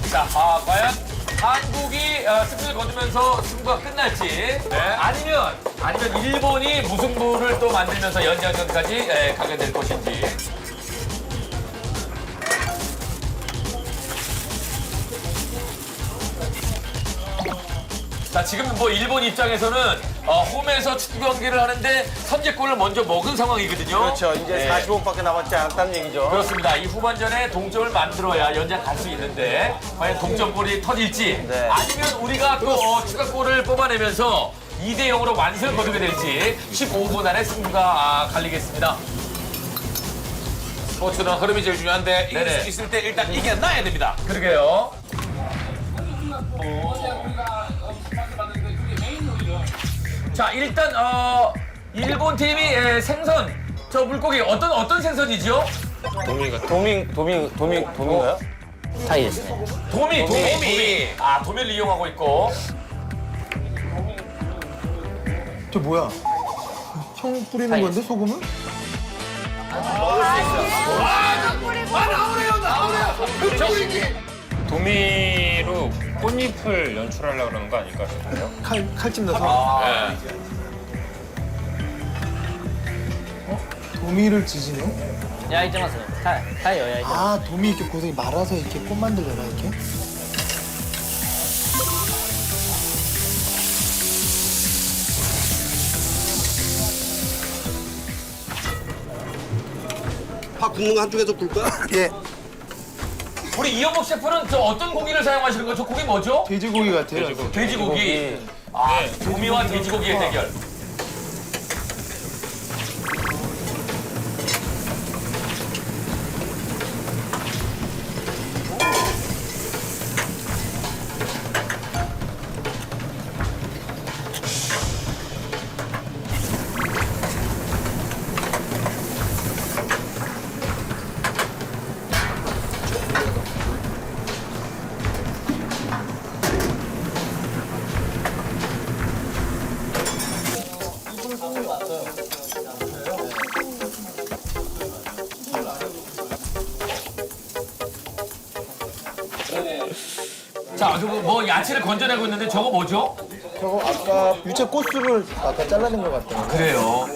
자, 과연 한국이 승리를 거두면서 승부가 끝날지 아니면 일본이 무승부를 또 만들면서 연장전까지 가게 될 것인지. 자, 지금 뭐 일본 입장에서는 홈에서 축구 경기를 하는데 선제골을 먼저 먹은 상황이거든요. 그렇죠. 이제 45분밖에 남았지 않았다는 얘기죠. 그렇습니다. 이 후반전에 동점을 만들어야 연장 갈 수 있는데 과연 동점골이 터질지 아니면 우리가 또 추가골을 뽑아내면서 2대 0으로 완승을 거두게 될지 15분 안에 승부가 갈리겠습니다. 스포츠는 흐름이 제일 중요한데 이길 수 있을 때 일단 이겨놔야 됩니다. 그러게요. 자, 일단 일본 팀이 생선, 저 물고기 어떤 생선이죠? 도미인가요? 타이ですね。 도미. 아, 도미를 이용하고 있고. 저 뭐야? 형 뿌리는 타이. 건데 소금을? 도미로 꽃잎을 연출하려고 그러는 거 아닐까 싶어요. 칼집 넣어서 도미를 지지네? 焼いてますね。タイを焼いてます。 아 도미 이렇게 고생이 말아서 이렇게 꽃 만들려나 이렇게? 파 굽는 거 한쪽에서 굴 거야? 예 우리 이영복 셰프는 저 어떤 고기를 사용하시는 거죠? 고기 뭐죠? 돼지고기 같아요. 돼지고기. 아, 도미와 돼지고기의 대결. 자, 저거 뭐 야채를 건져내고 있는데 저거 뭐죠? 저거 아까 유채 꽃술을 아까 잘라낸 것 같아요. 그래요.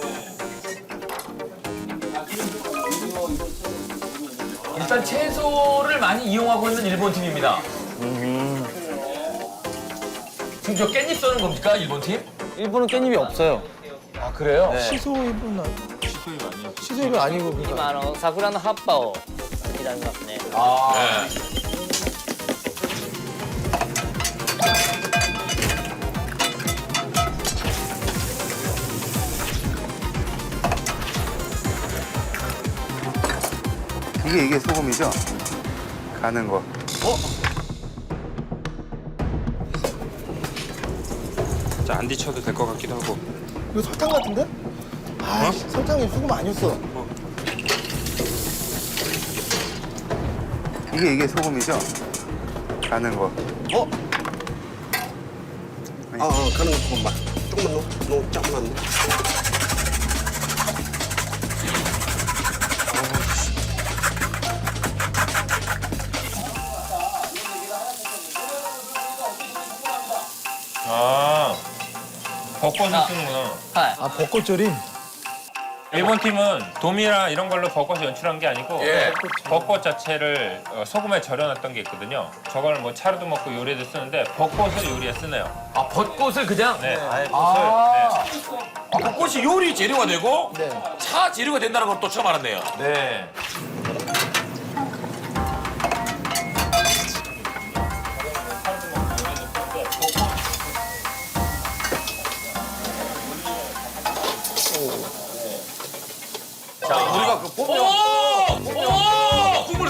일단 채소를 많이 이용하고 있는 일본 팀입니다. 지금 저 깻잎 써는 겁니까, 일본 팀? 일본은 깻잎이 없어요. 아, 그래요? 시소입은 시소입은 아니고 그러니까 今桜の葉っぱを炒めますね。 아. 이게 소금이죠? 가는 거. 자, 안 뒤쳐도 될 것 같기도 하고. 이거 설탕 같은데? 아 설탕이 소금 아니었어. 이게 소금이죠? 가는 거. 가는 거 그것만. 조금만 넣어. 너무 조금만 넣어. 아, 벚꽃을 쓰는구나. はい。 아 벚꽃절임? 일본 팀은 도미랑 이런 걸로 벚꽃을 연출한 게 아니고 예. 벚꽃 자체를 소금에 절여놨던 게 있거든요. 저걸 뭐 차로도 먹고 요리에도 쓰는데 벚꽃을 요리에 쓰네요. 아, 벚꽃을 그냥? 네. 아, 벚꽃이 요리 재료가 되고 네. 차 재료가 된다는 걸 또 처음 알았네요. 네. 자, 우리가 그 국물을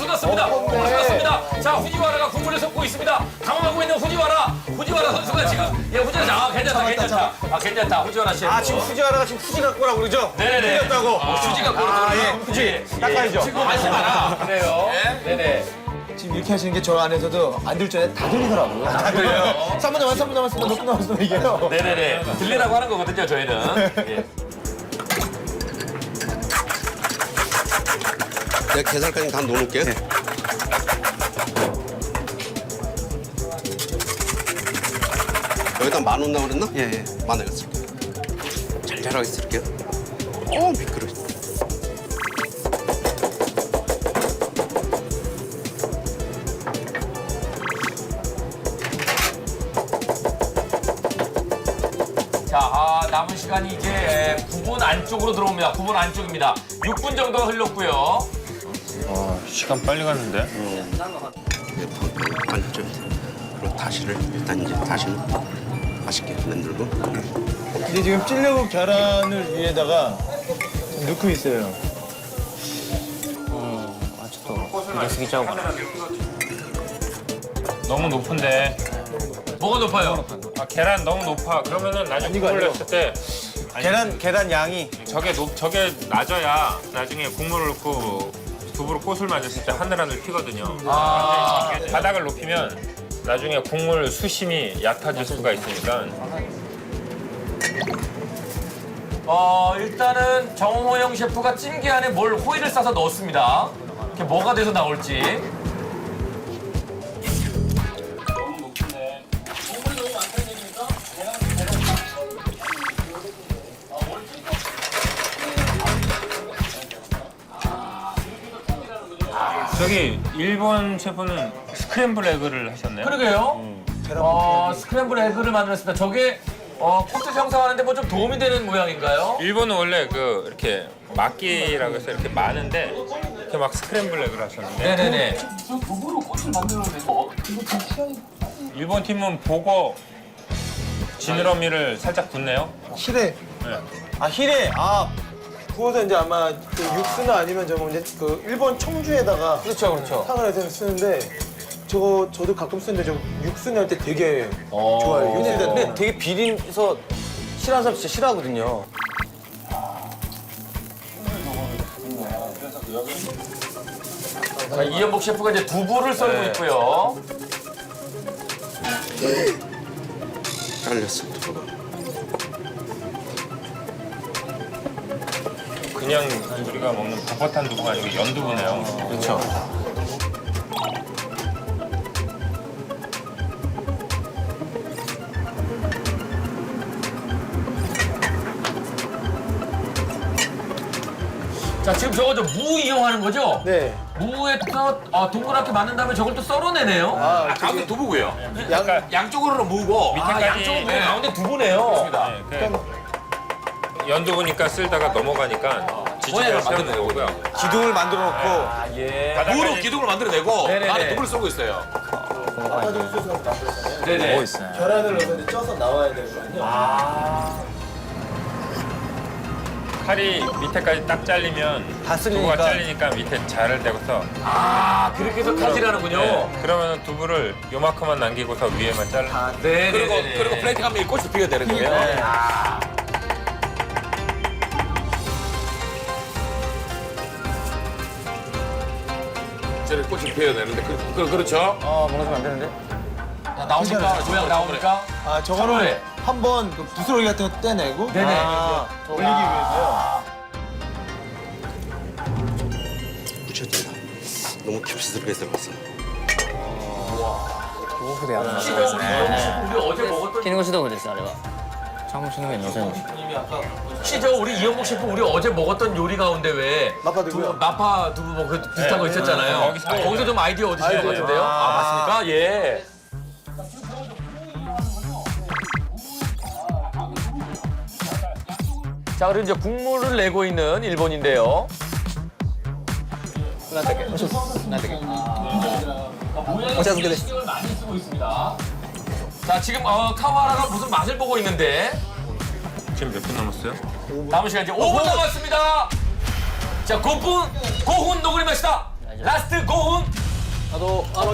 쏟았습니다. 국물을 쏟았습니다. 자, 후지와라가 국물을 쏟고 있습니다. 당황하고 있는 후지와라. 후지와라 선수가 지금 후지와라. 괜찮다. 아, 괜찮다. 후지와라 씨. 지금 후지와라가 지금 후지 갖고 오라고 그러죠? 네네네. 틀렸다고. 후지가 고르더라고요. 후지. 닦아야죠. 지금 하지 마라. 그래요. 네네. 지금 이렇게 하시는 게 저 안에서도 안 들 전에 다 들리더라고요. 다 들려요? 3분 남았어, 3분 남았어, 몇 분 남았어 이게요. 네네네. 들리라고 하는 거거든요, 저희는. 예. 내가 계산까지 다 넣어놓을게. 거기다 10,000원 나오랬나 예. 만원에 쓸게요. 잘잘하게 쓸게요. 미끄러. 자, 남은 시간이 이제 9분 안쪽으로 들어옵니다. 9분 안쪽입니다. 6분 정도가 흘렀고요. 시간 빨리 갔는데. 안쪽. 그리고 다시를 일단 이제 다시는 맛있게 만들고. 이제 지금 찔려고 계란을 위에다가 넣고 있어요. ちょっと入れすぎちゃおうかな。 너무 높은데. 뭐가 높아요? 계란 너무 높아. 그러면은 나중에 국물 넣었을 때 계란 양이 저게 낮아야 나중에 국물을 넣고 두부로 꽃을 맞았을 때 하늘하늘 피거든요. 바닥을 높이면 나중에 국물 수심이 얕아질 수가 있으니까. 일단은 정호영 셰프가 찜기 안에 뭘 호일을 싸서 넣었습니다. 이게 뭐가 돼서 나올지. 저기 일본 셰프는 스크램블 에그를 하셨네요. 그러게요. 스크램블 에그를 만들었습니다. 저게 코트 형성하는데 뭐 좀 도움이 되는 모양인가요? 일본은 원래 그 이렇게 막기라고 해서 이렇게 많은데 이렇게 막 스크램블 에그를 하셨는데 네네네. 일본 팀은 보고 지느러미를 살짝 붓네요. 히레. 히레. 구워서 이제 아마 그 육수나 아니면 저거 이제 그 일본 청주에다가 그렇죠. 탕을 해서 쓰는데 저도 가끔 쓰는데 저 육수 낼 때 되게 좋아요. 근데 되게 비린서 싫어하는 사람 진짜 싫어하거든요. 자, 이현복 셰프가 이제 두부를 썰고 있고요. 잘렸어. 두부가. 그냥 우리가 먹는 뻣뻣한 두부가 아니고 연두부네요. 그렇죠. 자, 지금 저거 무 이용하는 거죠? 네. 무에서 동그랗게 만든 다음에 저걸 또 썰어내네요. 가운데 두부고요. 그러니까 양쪽으로는 무고 양쪽은 무 가운데 두부네요. 연두부니까 쓸다가 넘어가니까 지지대를 세우는 거고요. 기둥을 만들어 놓고 예. 무로 기둥을 만들어내고 네네네. 안에 두부를 썰고 있어요. 네네. 계란을 넣어서 이제 쪄서 나와야 되거든요. 칼이 밑에까지 딱 잘리면 다 쓸리니까. 두부가 잘리니까 밑에 자를 대고서 그렇게 해서 칼질하는군요. 그러면 두부를 요만큼만 남기고서 위에만 잘라. 그리고 플레이팅 하면 이 꽃이 피게 되는 거예요. 저를 꽃이 피어야 되는데 그렇죠? 무너지면 안 되는데. 나옵니까? 모양 나옵니까? 저거를 한번 그 부스러기 같은 거 떼내고 네네. 올리기 위해서요. 묻혀진다. 너무 깊숙하게 들어갔어. 우리 어제 먹었던 絹ごし豆腐ですあれは。茶碗蒸しの上に乗せるんですよ。 혹시 우리 이현복 셰프 우리 어제 먹었던 요리 가운데 왜 마파 두부요? 마파 두부 뭐 비슷한 거 있었잖아요. 거기서 좀 아이디어 얻으신 것 같은데요? 맞습니까? 예. 자, 그리고 이제 국물을 내고 있는 일본인데요. 모양이 신경을 많이 쓰고 있습니다. 자, 지금 카와라가 무슨 맛을 보고 있는데 지금 몇 분 남았어요? 남은 시간 이제 5분 남았습니다. 자, 5분 고훈 노그리 마시다. 라스트 고훈.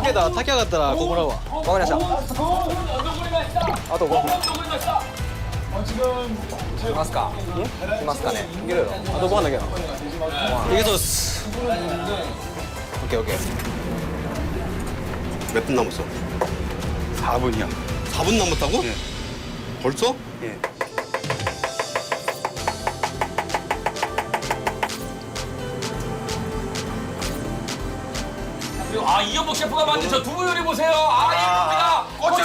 けた炊き上がったらこうもらうわ。わかりました。 고훈 노그리 마시다. あと5分。 노그리 마시다. いますか？いますかね。いけるよ。あと5分だけど。いけそうです。オッケーオッケー。 몇 분 남았어? 4분이요. 4분 남았다고? 예. 벌써? 예. 그리고 이현복 셰프가 만든 저 두부 요리 보세요. 이겁니다. 꽃을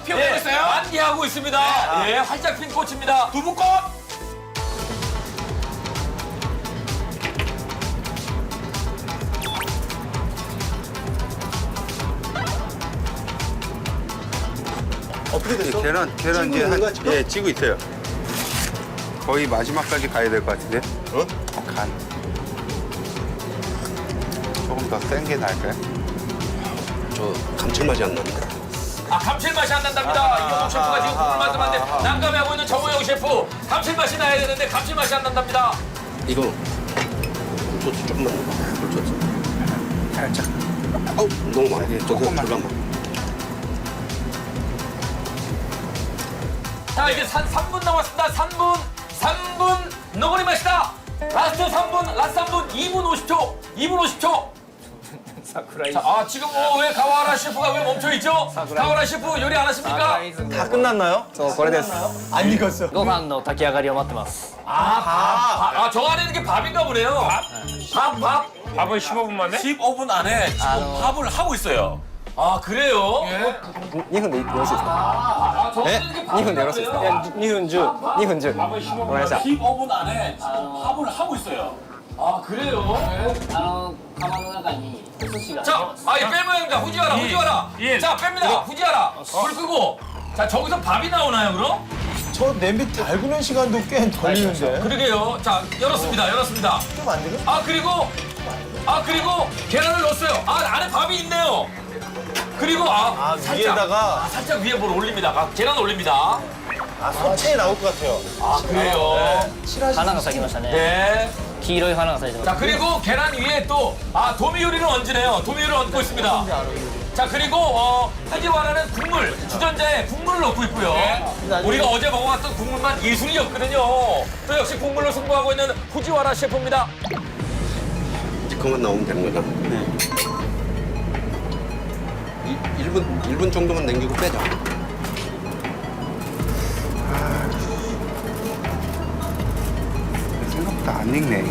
피워내고 있어요? 환기하고 있습니다. 예, 활짝 핀 꽃입니다. 두부꽃. 어떻게 됐어? 계란 찌고 이제 있는 거야, 한 지금? 예, 찌고 있어요. 거의 마지막까지 가야 될 것 같은데. 어? 간. 조금 더 센 게 나을까요? 저 감칠맛이 안 납니다. 아, 감칠맛이 안 난답니다. 이영옥 셰프가 지금 국물 만들었는데 난감해하고 있는 정호영 셰프. 감칠맛이 나야 되는데 감칠맛이 안 난답니다. 이거 굴소스 조금만 넣어. 굴소스. 살짝. 아우 너무 많아. 예, 저거 조금만. 잠깐만. 자, 이제 3분 남았습니다. 3분 너구리 맛이다. 라스트 3분 2분 50초. 2분 50초. 자, 지금 왜 가와라 셰프가 왜 멈춰있죠? 가와라 셰프 요리 안 하십니까? 다 끝났나요? 저これです. 안 익었어. ご飯の炊き上がりを待ってます 저 안에 있는 게 밥인가 보네요. 밥. 밥을 15분 만에? 15분 안에 지금 밥을 하고 있어요. 아, 그래요? 2分でよろしいですか？え2分でよろしいですか？いや2分10、2分10。ごめんなさい。 15분 안에 지금 밥을 하고 있어요. 아, 그래요? 釜の中にお寿司が 자, 이 빼면 됩니다. 후지와라. 예. 자, 뺍니다. 후지와라. 불 끄고. 자, 저기서 밥이 나오나요, 그럼? 저 냄비 달구는 시간도 꽤 걸리는데. 그러게요. 자, 열었습니다. 좀 안 되나? 그리고 계란을 넣었어요. 안에 밥이 있네요. 그리고 위에다가 살짝 위에 뭘 올립니다. 계란 올립니다. 소체에 나올 것 같아요. 그래요. 花が咲きましたね 네. 黄色い花が咲いてます 자, 그리고 계란 위에 또 도미 요리를 얹으네요. 도미 요리를 얹고 있습니다. 자, 그리고 후지와라는 국물, 주전자에 국물을 넣고 있고요. 우리가 어제 먹어봤던 국물만 예술이었거든요. 또 역시 국물로 승부하고 있는 후지와라 셰프입니다. 이제 그만 나오면 되는 거죠? 네. 1분 정도만 남기고 빼자. 생각보다 안 익네.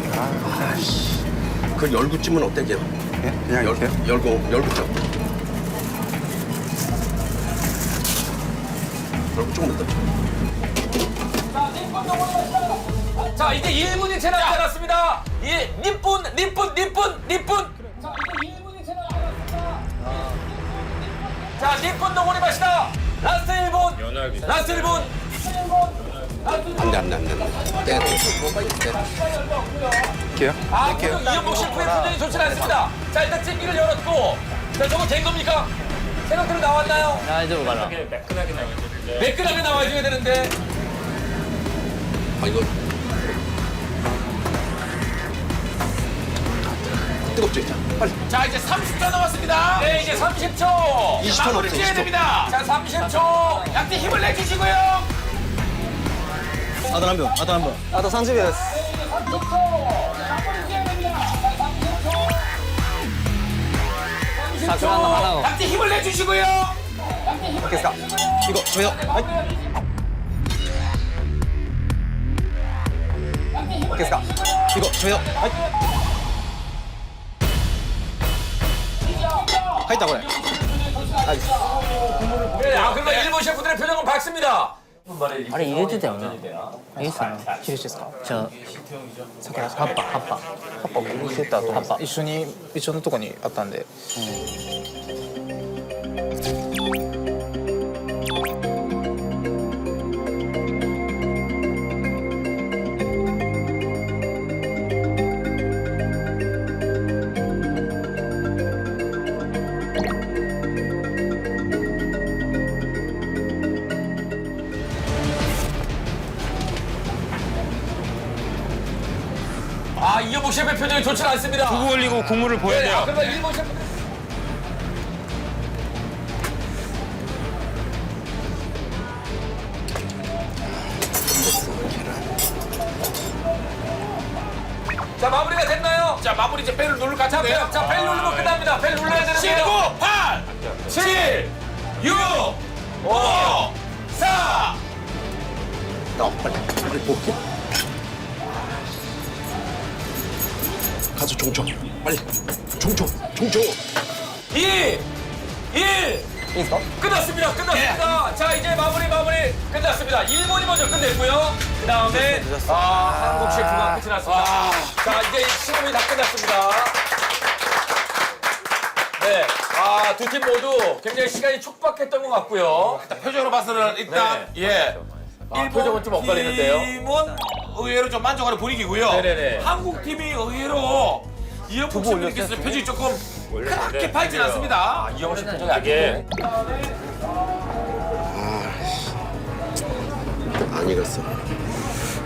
그 열구 찜은 어때, 걔? 예? 그냥 이렇게요? 열구 찜. 열구 조금만 더. 자, 이제 1분이 채 남지 않았습니다. 니뿐. 자, 이제 1분이 채 남지 않았습니다. 자, 니뿐 너구리 맛이다. 라스트 1분. 연하게. 라스트 1분. 안 돼. 떼. 이렇게요? 그리고 이영복 셰프의 표정이 좋지 않습니다. 자, 일단 찜기를 열었고. 자, 저거 된 겁니까? 생각대로 나왔나요? 大丈夫かな 매끈하게 나오는데. 매끈하게 나와줘야 되는데. 이거. 뜨겁죠, 이제. 빨리. 자 이제 30초 남았습니다. 네, 이제 30초. 20초 마무리 남았어, 지어야 20초. 됩니다. 자, 30초. 약대 힘을 내주시고요. あと何分？あと何分？あと30秒です。 桜の花を 약대 힘을 내주시고요. OK ですか？行こう。締めよう。はい。OK ですか？行こう。締めよう。はい。入ったこれ。 네, 그러나 일본 셰프들의 표정은 밝습니다. あれ入れてたよね入れてたの切りしてですか？じゃあ桜葉っぱも入れてたと思う。一緒のとこにあったんで。이영복 셰프의 표정이 좋지 않습니다. 두부 올리고 국물을 보여야 돼요. 그러나 일본 셰프. 자, 마무리가 됐나요? 자 마무리 이제 벨을 누를 것 같은데요. 자, 벨 누르면 끝납니다. 벨 눌러야 되는데요. 19, 8, 7, 6, 5, 4. 빨리 볼게. 가서 종쳐. 빨리. 종쳐. 2, 1. ですか 끝났습니다. 끝났습니다. 자, 이제 마무리 끝났습니다. 일본이 먼저 끝냈고요. 그 다음에 한국 셰프가 끝이 났습니다. 자, 이제 시험이 다 끝났습니다. 네, 두 팀 모두 굉장히 시간이 촉박했던 것 같고요. 표정으로 봐서는 일단 표정은 좀 엇갈리는데요. 팀은 의외로 좀 만족하는 분위기고요. 네네네. 한국 팀이 의외로 이영국 셰프님께서 표정이 조금 그렇게 밝진 않습니다. 이영호 씨 표정이 안 좋네. 안 익었어.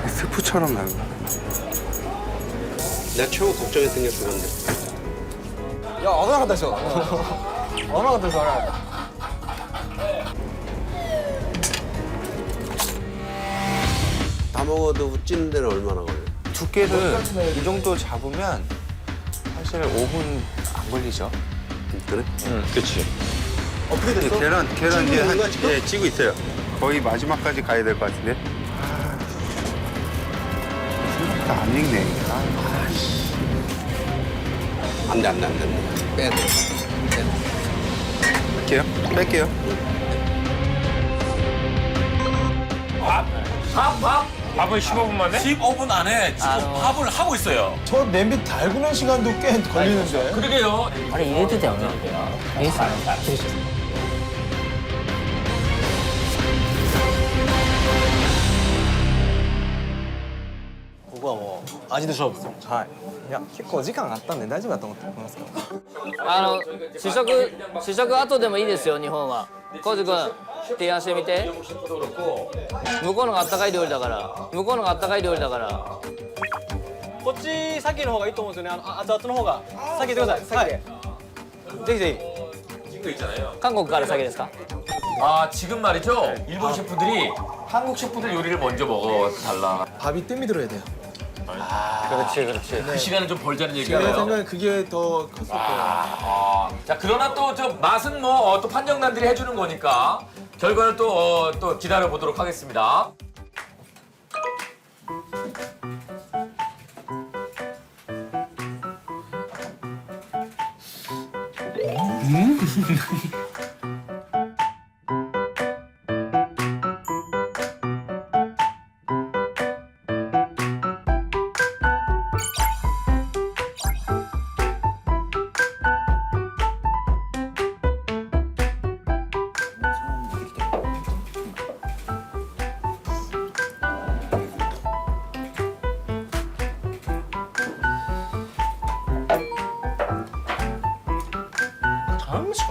스프처럼 나는. 내가 최고 걱정이 생겼어 근데. いや危なかったですよ危なかったですあれ 다 먹어도 찌는 데는 얼마나 걸려? 두께를 이 정도 잡으면 사실 5분 안 걸리죠. 그래? 그렇지. 어떻게 됐어? 계란 이제 있는 거야, 지금? 예, 찌고 있어요. 거의 마지막까지 가야 될 것 같은데. 생각보다 안 익네. 안 돼. 빼야 돼. 뺄게요. 밥은 15분 만에? 15분 안에 지금 밥을 하고 있어요. 저 냄비 달구는 시간도 꽤 걸리는데. 그러게요. あれ入れてたよねいいっすねここはもう味で勝負ですよはいいや結構時間あったんで大丈夫だと思ってますけど試食後でもいいですよ日本は浩司君提案してみて向こうのがあったかい料理だからこっち先の方がいいと思うんですよね熱々の方が先行ってください先でぜひぜひ 韓国から先ですか 지금 말이죠. 일본 셰프들이 한국 셰프들 요리를 먼저 먹어달라. 밥이 뜸이 들어야 돼요. 그 시간을 좀 벌자는 제 얘기예요. 생각에 그게 더 컸을 거예요. 자, 그러나 또 저 맛은 뭐 또 판정단들이 해주는 거니까 결과를 또 기다려 보도록 하겠습니다.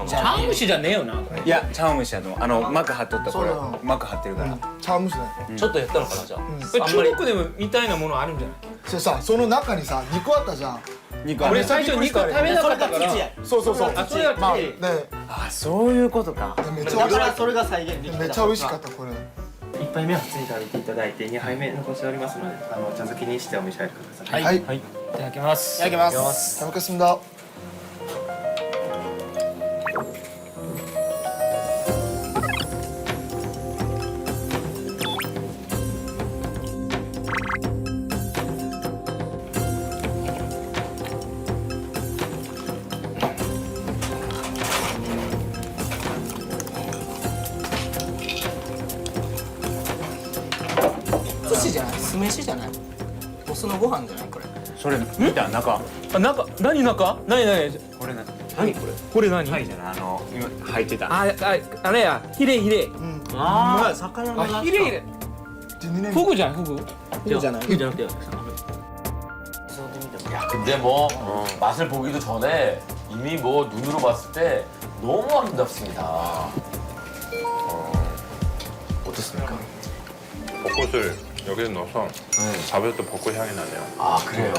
장무시じゃねえよないや茶碗蒸し膜張っとったこれそうなの膜張ってるから、 차무시네. ちょっとやったのかなじゃあ。中国でもみたいなものあるんじゃないそれさ、その中にさ、肉あったじゃん。肉ある俺最初肉食べなかったからそうそうそう。あそれやっまあ、てね、あそういうことかめっちゃ美味しかっそれが再現でた。めっちゃ美味しかったこれ。 1杯目は普通に食べていただいて2杯目残しておりますので茶漬けにしてお召し上がりください。はい。いただきますいただきます잘 먹겠습니다.寿司じゃない酢飯じゃないお酢のご飯じゃないこれそれ見た中あ中何中何これ何これこれ何はいじゃない今入ってたあれやヒレああ魚のヒレフグじゃないフグフグじゃないフグじゃなくて 야, 근데 뭐 맛을 보기도 전에 이미 뭐 눈으로 봤을 때 너무 아름답습니다. 어떻습니까? 벚꽃을 여기에 넣어서 잡을 때 벚꽃 향이 나네요. 아, 그래요.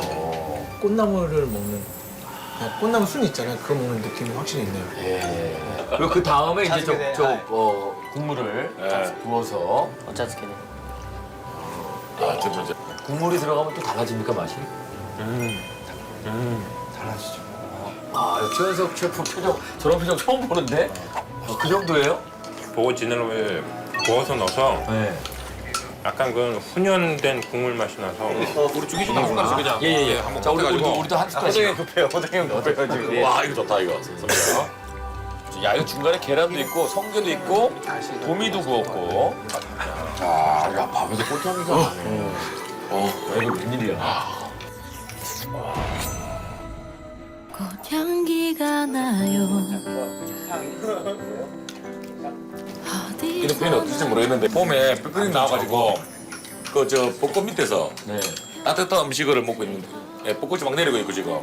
꽃나무를 먹는 그냥 꽃나무 순 있잖아요. 그거 먹는 느낌이 확실히 있네요. 예. 그리고 그 다음에 이제 국물을 부어서 お茶漬けで 국물이 들어가면 또 달라집니까 맛이? 달라지죠. 최현석 셰프 표정 저런 표정 처음 보는데 그 정도예요? 벚꽃 지느러미를 부어서 넣어서 네. 약간 그 훈연된 국물 맛이 나서 우리 주기 좀 한숟가락씩 그냥. 예예예. 자 우리도 한 숟가락씩. 급해요 호동이 급해요 지금 와 이거 좋다 이거. 야, 이거 중간에 계란도 있고 성게도 있고 도미도 구웠고. 야, 밥에도 고추향기가 나네. 야, 이거 웬일이야. 꽃향기가 나요. 이런 표현이 어떨지 모르겠는데 봄에 뿔뿔이 나와가지고 그 저 벚꽃 밑에서 네. 따뜻한 음식을 먹고 있는데 예, 벚꽃이 막 내리고 있고 지금.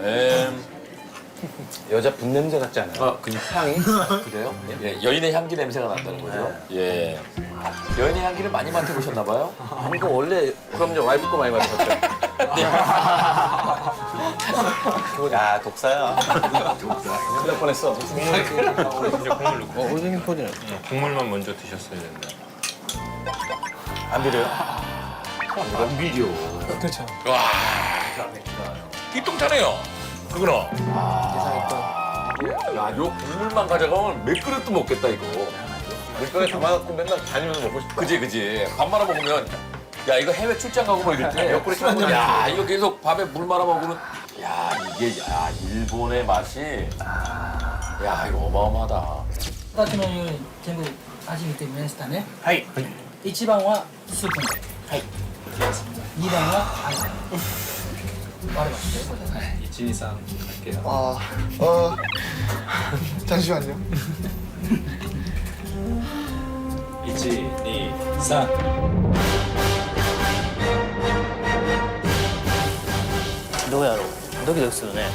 여자 분 냄새 같지 않아요? 그냥 향이? 그래요? 예, 여인의 향기 냄새가 난다는 거죠? 예. 여인의 향기를 많이 맡아보셨나 봐요? 아니 이거 원래 그럼요 와이프 거 많이 맡았죠. 야 독사야. 큰일 뻔했어. 이제 국물 넣고 오징어 포지는 국물만 먼저 드셨어야 된다. 안 비려요? 안 비려. 그렇죠. 와, 기똥차네요. 그거는. 야, 요 국물만 가져가면 몇 그릇도 먹겠다, 이거. 물병에 담아갖고 맨날 다니면서 먹고 싶어. 그지. 밥 말아 먹으면, 야, 이거 해외 출장 가고 뭐 이럴 때. 야, 이거 계속 밥에 물 말아 먹으면, 야, 이게, 야, 일본의 맛이. 야, 이거 어마어마하다. 2つのように全部味見てみましたね。はい。 1番はスープの。はい。2番は味。割れますね。 1, 2, 3 할게요. 잠시만요. 1, 2, 3. 뭐やろうドキドキするね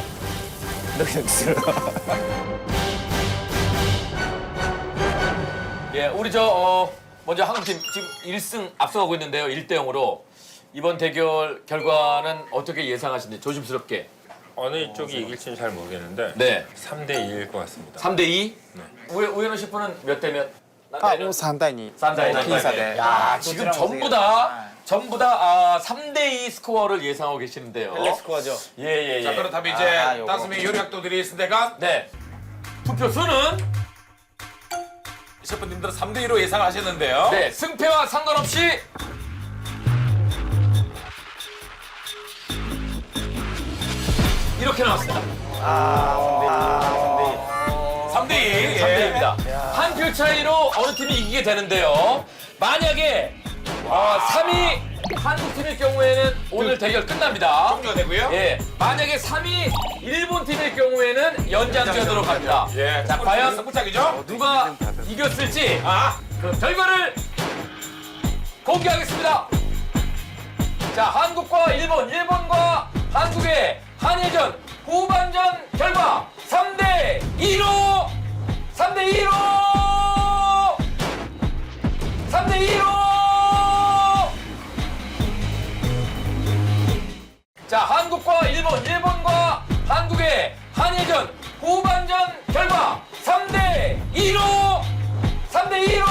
ドキドキする 예, 우리 먼저 한국팀 지금 1승 앞서가고 있는데요. 1대 0으로. 이번 대결 결과는 어떻게 예상하시는지 조심스럽게. 어느 쪽이 이길지는 잘 모르겠는데 네. 3대 2일 것 같습니다. 3대 2? 네. 우현우 셰프는 몇 대면? 3対2。 3대 2. 야, 지금 전부 다 3대 2 스코어를 예상하고 계시는데요. 스코어죠. 예. 자, 그렇다면 이제 요거. 다섯 명의 요리학도들이 있으니까 네. 투표 수는 셰프님들은 3대 2로 예상을 하셨는데요. 네, 승패와 상관없이 이렇게 나왔습니다. 3대 2. 3대2입니다. 한 표 차이로 어느 팀이 이기게 되는데요. 만약에 3위 한국팀일 경우에는 오늘 대결 끝납니다. 종료가 되고요. 예, 만약에 3위 일본팀일 경우에는 연장전으로 갑니다. 예, 자, 과연 승부차기죠? 누가 이겼을지 그 결과를 공개하겠습니다. 자, 한국과 일본, 일본과 한국의 한일전 후반전 결과 3대 2로 3대 2로 3대 2로 자, 한국과 일본, 일본과 한국의 한일전 후반전 결과 3대 2로 3대 2로